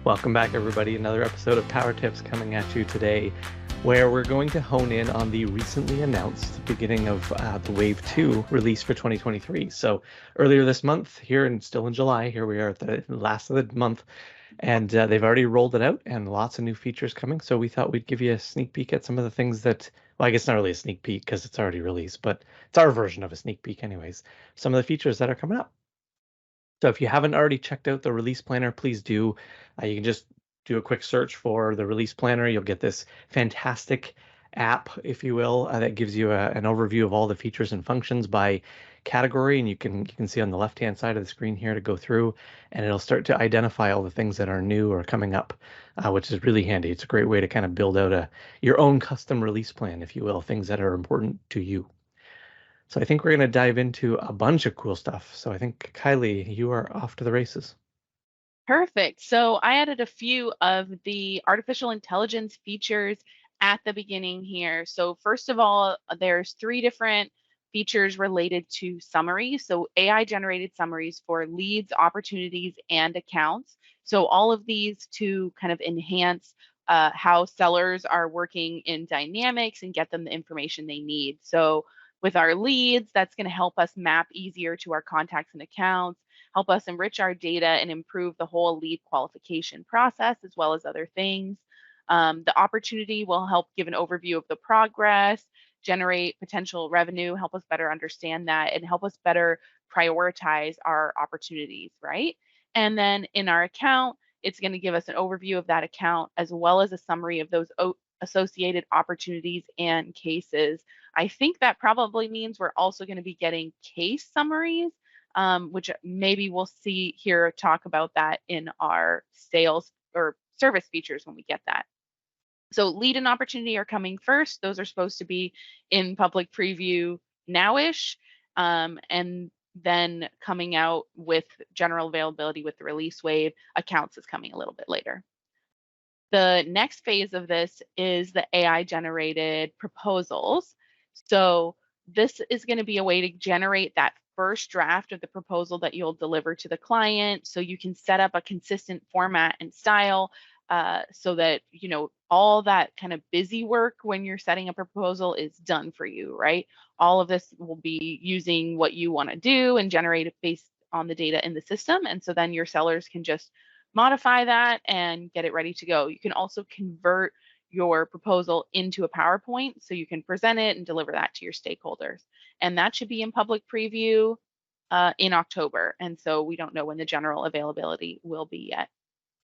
Welcome back, everybody. Another episode of Power Tips coming at you today, where we're going to hone in on the recently announced beginning of the Wave 2 release for 2023. So earlier this month, still in July, here we are at the last of the month, and they've already rolled it out and lots of new features coming. So we thought we'd give you a sneak peek at some of the things that, well, I guess not really a sneak peek because it's already released, but it's our version of a sneak peek anyways. Some of the features that are coming up. So if you haven't already checked out the release planner, please do. You can just do a quick search for the release planner. You'll get this fantastic app, if you will, that gives you an overview of all the features and functions by category. And you can see on the left-hand side of the screen here to go through, and it'll start to identify all the things that are new or coming up, which is really handy. It's a great way to kind of build out your own custom release plan, if you will, things that are important to you. So I think we're going to dive into a bunch of cool stuff. So I think, Kylie, you are off to the races. Perfect. So I added a few of the artificial intelligence features at the beginning here. So first of all, there's 3 different features related to summaries. So AI generated summaries for leads, opportunities, and accounts. So all of these to kind of enhance how sellers are working in dynamics and get them the information they need. So with our leads, that's going to help us map easier to our contacts and accounts, help us enrich our data and improve the whole lead qualification process, as well as other things. The opportunity will help give an overview of the progress, generate potential revenue, help us better understand that, and help us better prioritize our opportunities, right? And then in our account, it's going to give us an overview of that account as well as a summary of those associated opportunities and cases. I think that probably means we're also going to be getting case summaries, which maybe we'll see here talk about that in our sales or service features when we get that. So lead and opportunity are coming first. Those are supposed to be in public preview nowish, and then coming out with general availability with the release wave. Accounts is coming a little bit later. The next phase of this is the AI generated proposals. So this is going to be a way to generate that first draft of the proposal that you'll deliver to the client, so you can set up a consistent format and style, so that all that kind of busy work when you're setting a proposal is done for you, right? All of this will be using what you want to do and generate it based on the data in the system, and so then your sellers can just modify that and get it ready to go. You can also convert your proposal into a PowerPoint so you can present it and deliver that to your stakeholders. And that should be in public preview in October. And so we don't know when the general availability will be yet.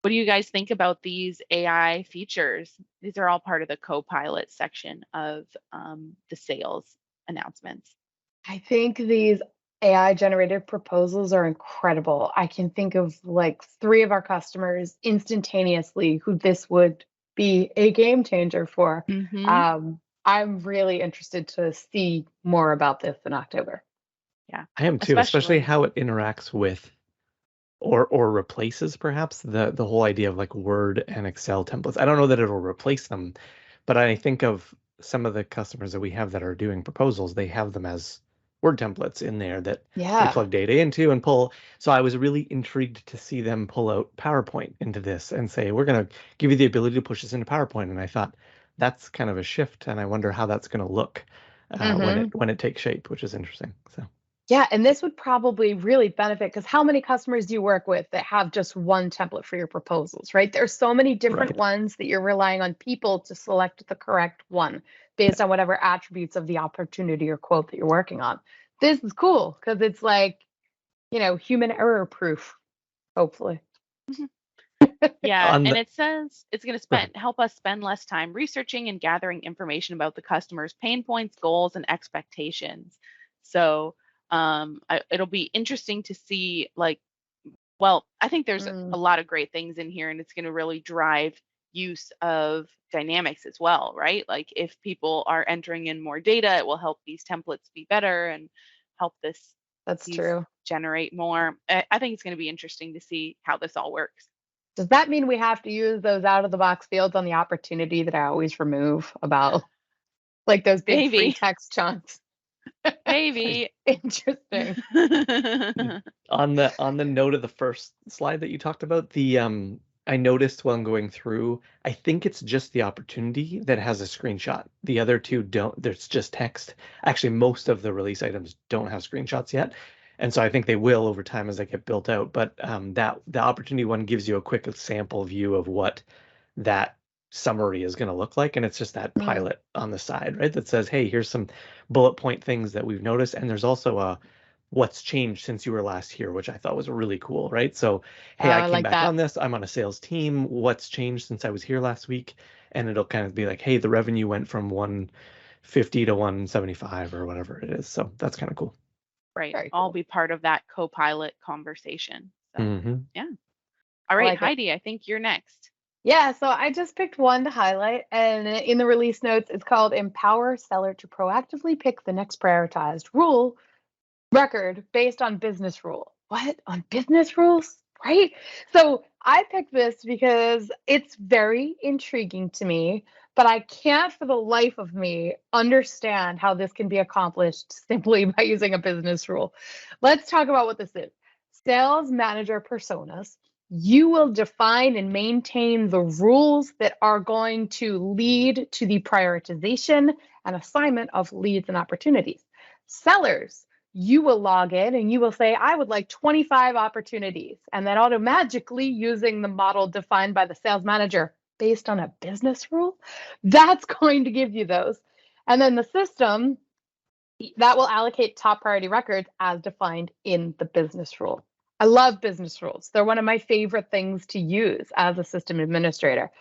What do you guys think about these AI features? These are all part of the co-pilot section of the sales announcements. I think these AI generated proposals are incredible. I can think of like 3 of our customers instantaneously who this would be a game changer for. I'm really interested to see more about this in October. Yeah, I am too, especially how it interacts with or replaces perhaps the whole idea of like Word and Excel templates. I don't know that it'll replace them, but I think of some of the customers that we have that are doing proposals, they have them as Word templates in there that they plug data into and pull. So I was really intrigued to see them pull out PowerPoint into this and say, we're going to give you the ability to push this into PowerPoint. And I thought that's kind of a shift, and I wonder how that's going to look when it takes shape, which is interesting. So. Yeah, and this would probably really benefit, because how many customers do you work with that have just one template for your proposals, right? There's so many different ones that you're relying on people to select the correct one based on whatever attributes of the opportunity or quote that you're working on. This is cool because it's like, human error proof, hopefully. Yeah, and it says it's going to help us spend less time researching and gathering information about the customer's pain points, goals, and expectations. So it'll be interesting to see, I think there's a lot of great things in here, and it's going to really drive use of dynamics as well, right? Like if people are entering in more data, it will help these templates be better and help this generate more. I think it's going to be interesting to see how this all works. Does that mean we have to use those out of the box fields on the opportunity that I always remove about, like those big free text chunks? Maybe. Interesting. On the note of the first slide that you talked about, the I noticed while I'm going through, I think it's just the opportunity that has a screenshot. The other two don't, there's just text. Actually, most of the release items don't have screenshots yet. And so I think they will over time as they get built out. But that the opportunity one gives you a quick sample view of what that summary is going to look like. And it's just that pilot on the side, right? That says, hey, here's some bullet point things that we've noticed. And there's also a what's changed since you were last here, which I thought was really cool, right? So, hey, I I came like back that. on this. I'm on a sales team. What's changed since I was here last week? And it'll kind of be like, hey, the revenue went from 150 to 175 or whatever it is. So that's kind of cool. Right. Very I'll cool. be part of that co-pilot conversation. So, Mhm. yeah. All right, like it. Heidi, I think you're next. Yeah, so I just picked one to highlight, and in the release notes, it's called Empower Seller to Proactively Pick the Next Prioritized Rule Record Based on Business Rule. What? On business rules? Right? So I picked this because it's very intriguing to me, but I can't for the life of me understand how this can be accomplished simply by using a business rule. Let's talk about what this is. Sales manager personas. You will define and maintain the rules that are going to lead to the prioritization and assignment of leads and opportunities. Sellers, you will log in and you will say, I would like 25 opportunities. And then automatically using the model defined by the sales manager based on a business rule, that's going to give you those. And then the system that will allocate top priority records as defined in the business rule. I love business rules. They're one of my favorite things to use as a system administrator.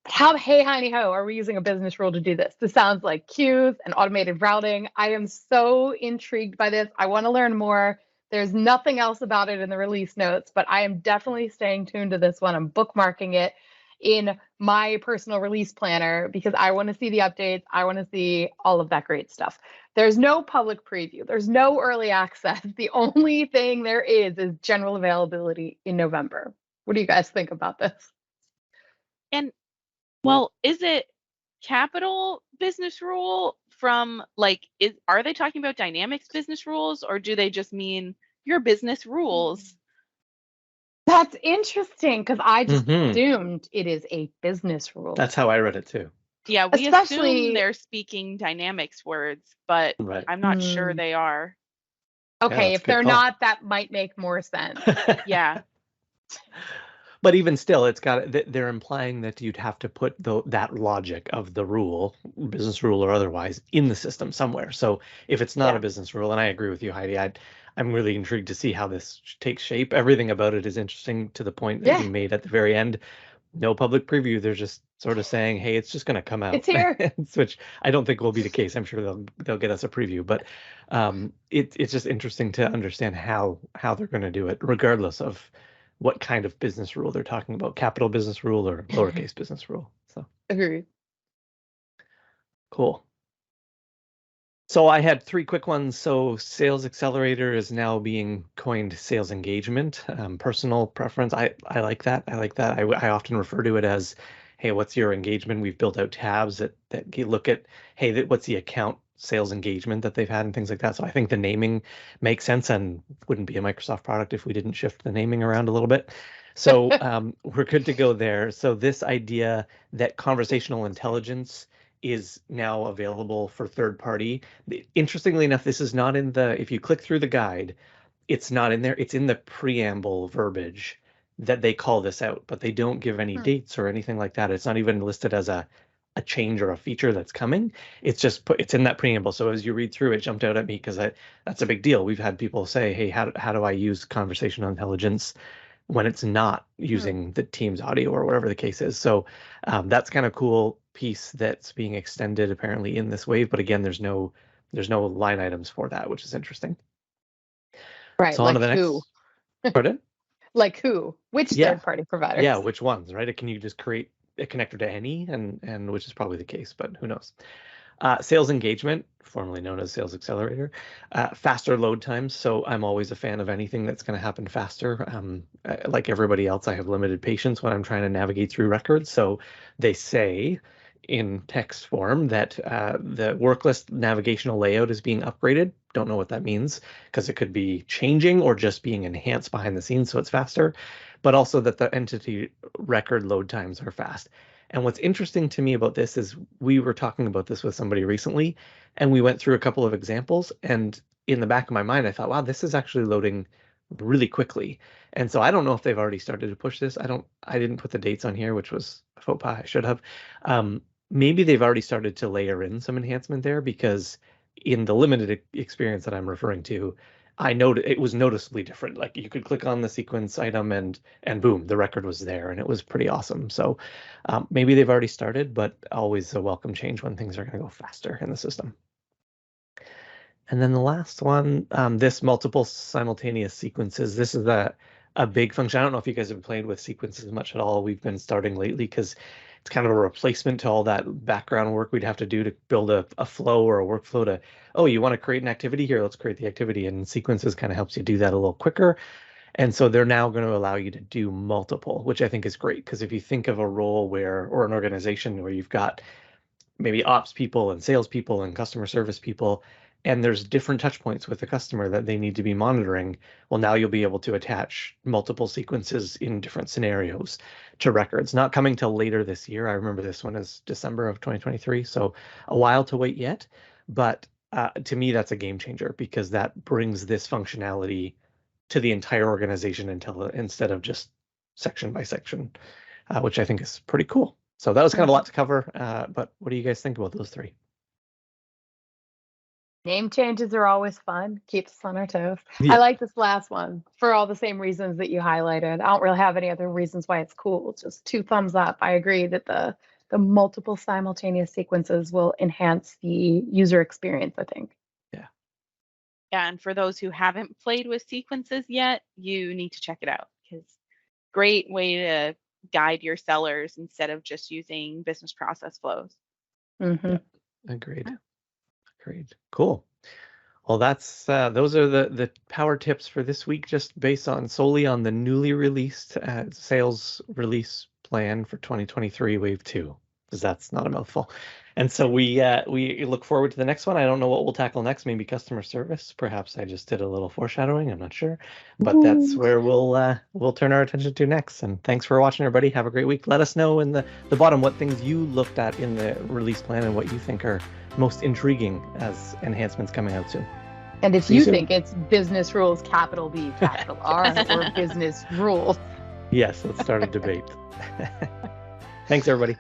But how, hey, honey ho, are we using a business rule to do this? This sounds like queues and automated routing. I am so intrigued by this. I want to learn more. There's nothing else about it in the release notes, but I am definitely staying tuned to this one. I'm bookmarking it in my personal release planner because I want to see the updates. I want to see all of that great stuff. There's no public preview. There's no early access. The only thing there is general availability in November. What do you guys think about this? And well, is it capital business rule from like, are they talking about Dynamics business rules, or do they just mean your business rules? That's interesting because I just assumed it is a business rule. That's how I read it too. Yeah, we assume they're speaking Dynamics words, but I'm not sure they are. Okay, if they're not, that might make more sense. Yeah. But even still, it's got, they're implying that you'd have to put that logic of the rule, business rule or otherwise, in the system somewhere. So if it's not a business rule, and I agree with you, Heidi, I'm really intrigued to see how this takes shape. Everything about it is interesting to the point that you made at the very end. No public preview. They're just sort of saying, hey, it's just going to come out. It's here. Which I don't think will be the case. I'm sure they'll get us a preview. But it's just interesting to understand how they're going to do it, regardless of what kind of business rule they're talking about, capital business rule or lowercase business rule. So agreed. Cool. So I had 3 quick ones. So Sales Accelerator is now being coined Sales Engagement. Personal preference. I like that. I like that. I often refer to it as, hey, what's your engagement? We've built out tabs that look at, hey, what's the account sales engagement that they've had and things like that. So I think the naming makes sense and wouldn't be a Microsoft product if we didn't shift the naming around a little bit. So we're good to go there. So this idea that conversational intelligence is now available for third party. Interestingly enough, this is not in the, if you click through the guide, it's not in there. It's in the preamble verbiage that they call this out, but they don't give any dates or anything like that. It's not even listed as a change or a feature that's coming. It's just it's in that preamble. So as you read through, it jumped out at me because that's a big deal. We've had people say, hey, how do I use conversational intelligence when it's not using the Teams audio or whatever the case is? So that's kind of cool piece that's being extended apparently in this wave. But again, there's no line items for that, which is interesting. Right. So like on to the who? next. Pardon? Like who? Which third-party providers? Yeah, which ones, right? Can you just create a connector to any, and which is probably the case, but who knows? Sales Engagement, formerly known as Sales Accelerator, faster load times. So I'm always a fan of anything that's going to happen faster. Like everybody else, I have limited patience when I'm trying to navigate through records. So they say in text form that the work list navigational layout is being upgraded. Don't know what that means because it could be changing or just being enhanced behind the scenes so it's faster. but also that the entity record load times are fast. And what's interesting to me about this is we were talking about this with somebody recently, and we went through a couple of examples, and in the back of my mind, I thought, wow, this is actually loading really quickly. And so I don't know if they've already started to push this. I didn't put the dates on here, which was a faux pas. I should have. Maybe they've already started to layer in some enhancement there, because in the limited experience that I'm referring to, I noted it was noticeably different. Like you could click on the sequence item and boom, the record was there, and it was pretty awesome. So maybe they've already started, but always a welcome change when things are going to go faster in the system. And then the last one, this multiple simultaneous sequences. This is a big function. I don't know if you guys have played with sequences much at all. We've been starting lately because it's kind of a replacement to all that background work we'd have to do to build a flow or a workflow to, oh, you want to create an activity here, let's create the activity. And sequences kind of helps you do that a little quicker. And so they're now going to allow you to do multiple, which I think is great, because if you think of a role or an organization where you've got maybe ops people and sales people and customer service people, and there's different touch points with the customer that they need to be monitoring, well, now you'll be able to attach multiple sequences in different scenarios to records. Not coming till later this year. I remember this one is December of 2023, so a while to wait yet. But to me, that's a game changer, because that brings this functionality to the entire organization instead of just section by section, which I think is pretty cool. So that was kind of a lot to cover, but what do you guys think about those three? Name changes are always fun. Keeps us on our toes. Yeah. I like this last one for all the same reasons that you highlighted. I don't really have any other reasons why it's cool. It's just 2 thumbs up. I agree that the multiple simultaneous sequences will enhance the user experience, I think. Yeah. Yeah, and for those who haven't played with sequences yet, you need to check it out, because great way to guide your sellers instead of just using business process flows. Mm-hmm. Yeah. Agreed. Cool. Well, that's those are the power tips for this week, just based solely on the newly released sales release plan for 2023 Wave 2, because that's not a mouthful. And so we look forward to the next one. I don't know what we'll tackle next. Maybe customer service. Perhaps I just did a little foreshadowing. I'm not sure, but that's where we'll turn our attention to next. And thanks for watching, everybody. Have a great week. Let us know in the bottom what things you looked at in the release plan and what you think are most intriguing as enhancements coming out soon. And if you think it's business rules, capital B, capital R, or business rules. Yes, let's start a debate. Thanks, everybody.